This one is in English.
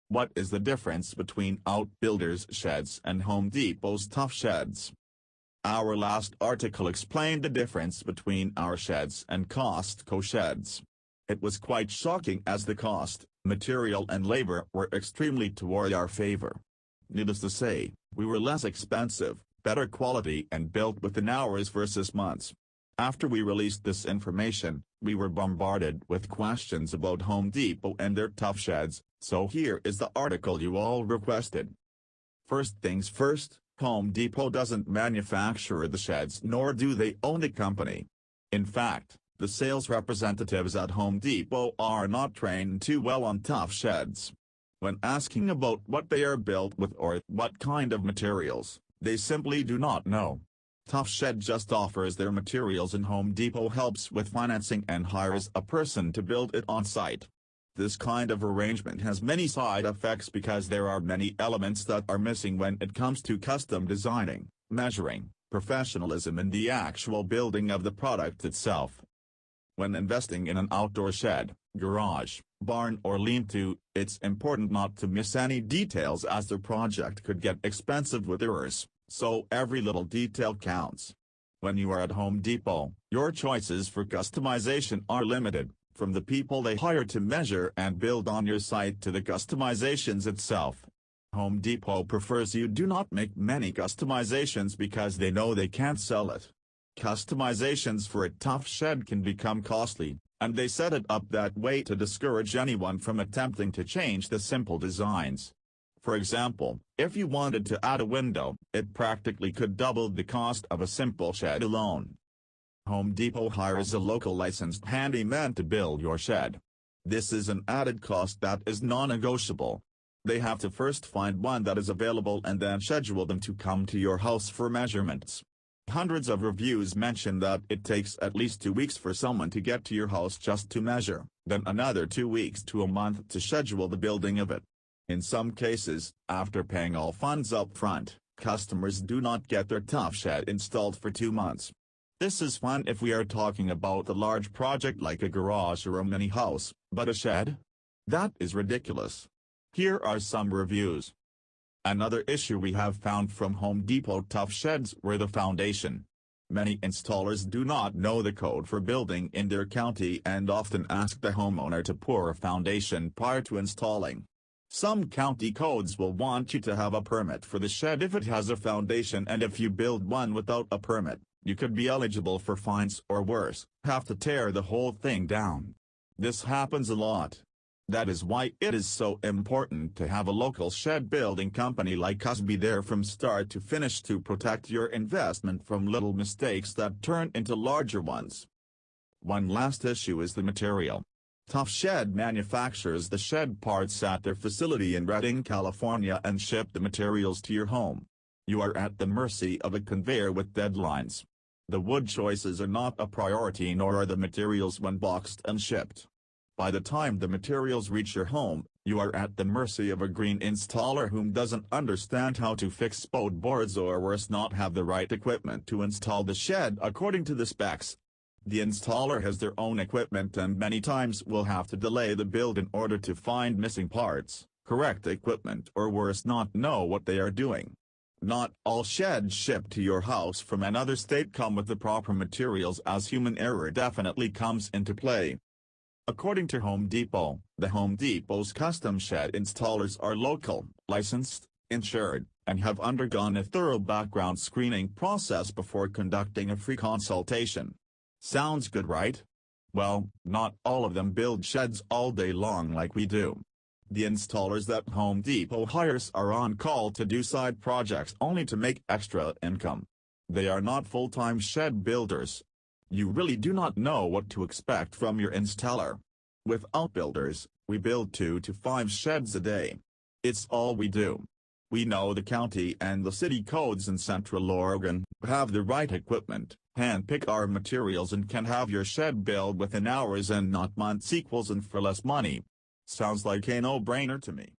What is the difference between Outbuilders sheds and Home Depot's Tuff sheds? Our last article explained the difference between our sheds and Costco sheds. It was quite shocking as the cost, material and labor were extremely toward our favor. Needless to say, we were less expensive, better quality and built within hours versus months. After we released this information, we were bombarded with questions about Home Depot and their Tuff sheds, so here is the article you all requested. First things first, Home Depot doesn't manufacture the sheds nor do they own the company. In fact, the sales representatives at Home Depot are not trained too well on Tuff sheds. When asking about what they are built with or what kind of materials, they simply do not know. Tuff Shed just offers their materials and Home Depot helps with financing and hires a person to build it on site. This kind of arrangement has many side effects because there are many elements that are missing when it comes to custom designing, measuring, professionalism and the actual building of the product itself. When investing in an outdoor shed, garage, barn or lean-to, it's important not to miss any details as the project could get expensive with errors, so every little detail counts. When you are at Home Depot, your choices for customization are limited, from the people they hire to measure and build on your site to the customizations itself. Home Depot prefers you do not make many customizations because they know they can't sell it. Customizations for a Tuff shed can become costly, and they set it up that way to discourage anyone from attempting to change the simple designs. For example, if you wanted to add a window, it practically could double the cost of a simple shed alone. Home Depot hires a local licensed handyman to build your shed. This is an added cost that is non-negotiable. They have to first find one that is available and then schedule them to come to your house for measurements. Hundreds of reviews mention that it takes at least 2 weeks for someone to get to your house just to measure, then another 2 weeks to a month to schedule the building of it. In some cases, after paying all funds up front, customers do not get their Tuff shed installed for 2 months. This is fine if we are talking about a large project like a garage or a mini house, but a shed? That is ridiculous. Here are some reviews. Another issue we have found from Home Depot Tuff sheds were the foundation. Many installers do not know the code for building in their county and often ask the homeowner to pour a foundation prior to installing. Some county codes will want you to have a permit for the shed if it has a foundation, and if you build one without a permit, you could be eligible for fines or worse, have to tear the whole thing down. This happens a lot. That is why it is so important to have a local shed building company like us be there from start to finish to protect your investment from little mistakes that turn into larger ones. One last issue is the material. Tuff Shed manufactures the shed parts at their facility in Redding, California and ship the materials to your home. You are at the mercy of a conveyor with deadlines. The wood choices are not a priority nor are the materials when boxed and shipped. By the time the materials reach your home, you are at the mercy of a green installer who doesn't understand how to fix spode boards or worse not have the right equipment to install the shed according to the specs. The installer has their own equipment and many times will have to delay the build in order to find missing parts, correct equipment or worse not know what they are doing. Not all sheds shipped to your house from another state come with the proper materials, as human error definitely comes into play. According to Home Depot, the Home Depot's custom shed installers are local, licensed, insured, and have undergone a thorough background screening process before conducting a free consultation. Sounds good, right? Well, not all of them build sheds all day long like we do. The installers that Home Depot hires are on call to do side projects only to make extra income. They are not full-time shed builders. You really do not know what to expect from your installer. With Outbuilders, we build 2 to 5 sheds a day. It's all we do. We know the county and the city codes in Central Oregon, have the right equipment, handpick our materials and can have your shed built within hours and not months and for less money. Sounds like a no-brainer to me.